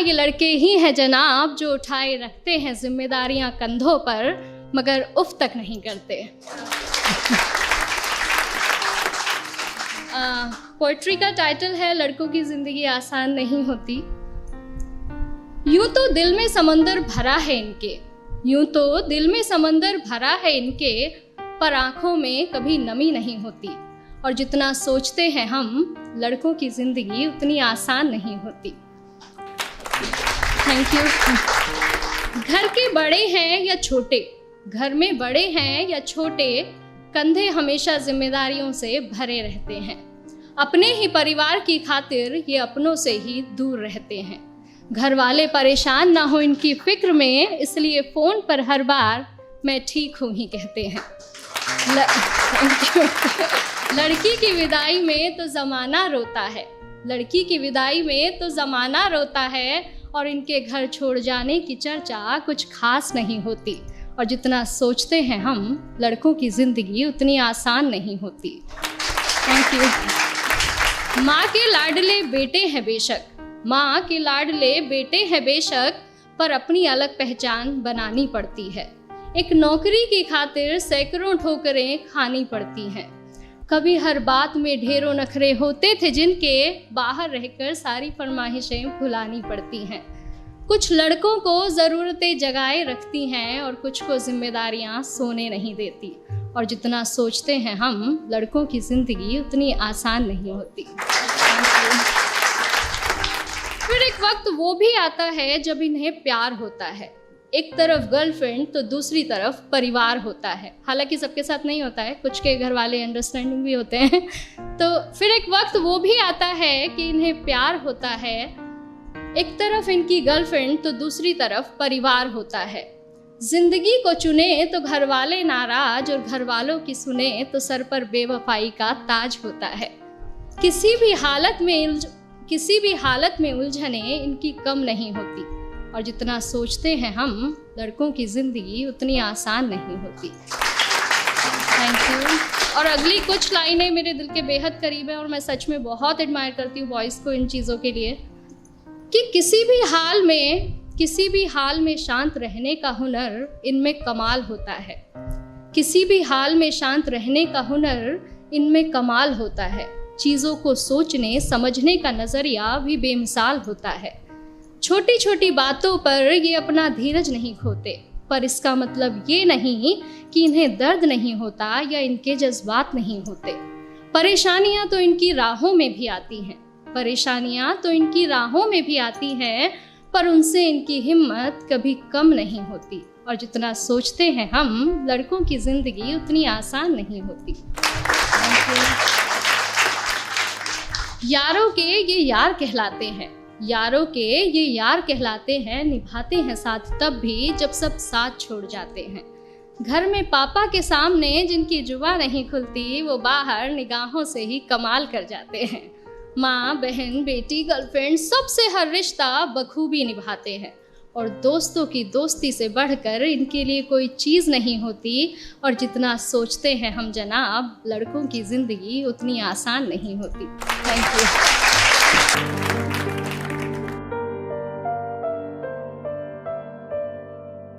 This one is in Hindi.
ये लड़के ही हैं जनाब जो उठाए रखते हैं जिम्मेदारियां कंधों पर, मगर उफ तक नहीं करते। पोइट्री का टाइटल है लड़कों की ज़िंदगी आसान नहीं होती। यूं तो दिल में समंदर भरा है इनके, यूं तो दिल में समंदर भरा है इनके, पर आँखों में कभी नमी नहीं होती। और जितना सोचते हैं हम, लड़कों की ज़िंदगी उतनी आसान नहीं होती। Thank you. घर के बड़े हैं या छोटे, घर में बड़े हैं या छोटे, कंधे हमेशा जिम्मेदारियों से भरे रहते हैं। अपने ही परिवार की खातिर ये अपनों से ही दूर रहते हैं। घर वाले परेशान ना हो इनकी फिक्र में, इसलिए फ़ोन पर हर बार मैं ठीक हूँ ही कहते हैं। लड़की की विदाई में तो ज़माना रोता है, लड़की की विदाई में तो ज़माना रोता है, और इनके घर छोड़ जाने की चर्चा कुछ खास नहीं होती। और जितना सोचते हैं हम, लड़कों की ज़िंदगी उतनी आसान नहीं होती। Thank you. माँ के लाडले बेटे हैं बेशक, माँ के लाडले बेटे हैं बेशक, पर अपनी अलग पहचान बनानी पड़ती है। एक नौकरी की खातिर सैकड़ों ठोकरें खानी पड़ती हैं। कभी हर बात में ढेरों नखरे होते थे जिनके, बाहर रहकर सारी फरमाइशें भुलानी पड़ती हैं। कुछ लड़कों को ज़रूरतें जगाए रखती हैं और कुछ को जिम्मेदारियां सोने नहीं देती। और जितना सोचते हैं हम, लड़कों की ज़िंदगी उतनी आसान नहीं होती। फिर एक वक्त वो भी आता है जब इन्हें प्यार होता है। एक तरफ गर्लफ्रेंड तो दूसरी तरफ परिवार होता है। हालांकि सबके साथ नहीं होता है, कुछ के घर वाले अंडरस्टैंडिंग भी होते हैं। तो फिर एक वक्त वो भी आता है कि इन्हें प्यार होता है। एक तरफ इनकी गर्लफ्रेंड तो दूसरी तरफ परिवार होता है। जिंदगी को चुने तो घर वाले नाराज, और घर वालों की सुने तो सर पर बेवफाई का ताज होता है। किसी भी हालत में उलझने इनकी कम नहीं होती। और जितना सोचते हैं हम, लड़कों की ज़िंदगी उतनी आसान नहीं होती। Thank you. और अगली कुछ लाइनें मेरे दिल के बेहद करीब है, और मैं सच में बहुत एडमायर करती हूँ बॉयज़ को इन चीज़ों के लिए, कि किसी भी हाल में शांत रहने का हुनर इनमें कमाल होता है। किसी भी हाल में शांत रहने का हुनर इनमें कमाल होता है। चीज़ों को सोचने समझने का नज़रिया भी बेमिसाल होता है। छोटी छोटी बातों पर ये अपना धीरज नहीं खोते, पर इसका मतलब ये नहीं कि इन्हें दर्द नहीं होता या इनके जज्बात नहीं होते। परेशानियां तो इनकी राहों में भी आती हैं, पर उनसे इनकी हिम्मत कभी कम नहीं होती। और जितना सोचते हैं हम, लड़कों की ज़िंदगी उतनी आसान नहीं होती। यारों के ये यार कहलाते हैं, यारों के ये यार कहलाते हैं, निभाते हैं साथ तब भी जब सब साथ छोड़ जाते हैं। घर में पापा के सामने जिनकी जुबान नहीं खुलती, वो बाहर निगाहों से ही कमाल कर जाते हैं। माँ, बहन, बेटी, गर्लफ्रेंड, सबसे हर रिश्ता बखूबी निभाते हैं। और दोस्तों की दोस्ती से बढ़कर इनके लिए कोई चीज़ नहीं होती। और जितना सोचते हैं हम जनाब, लड़कों की ज़िंदगी उतनी आसान नहीं होती। Thank you.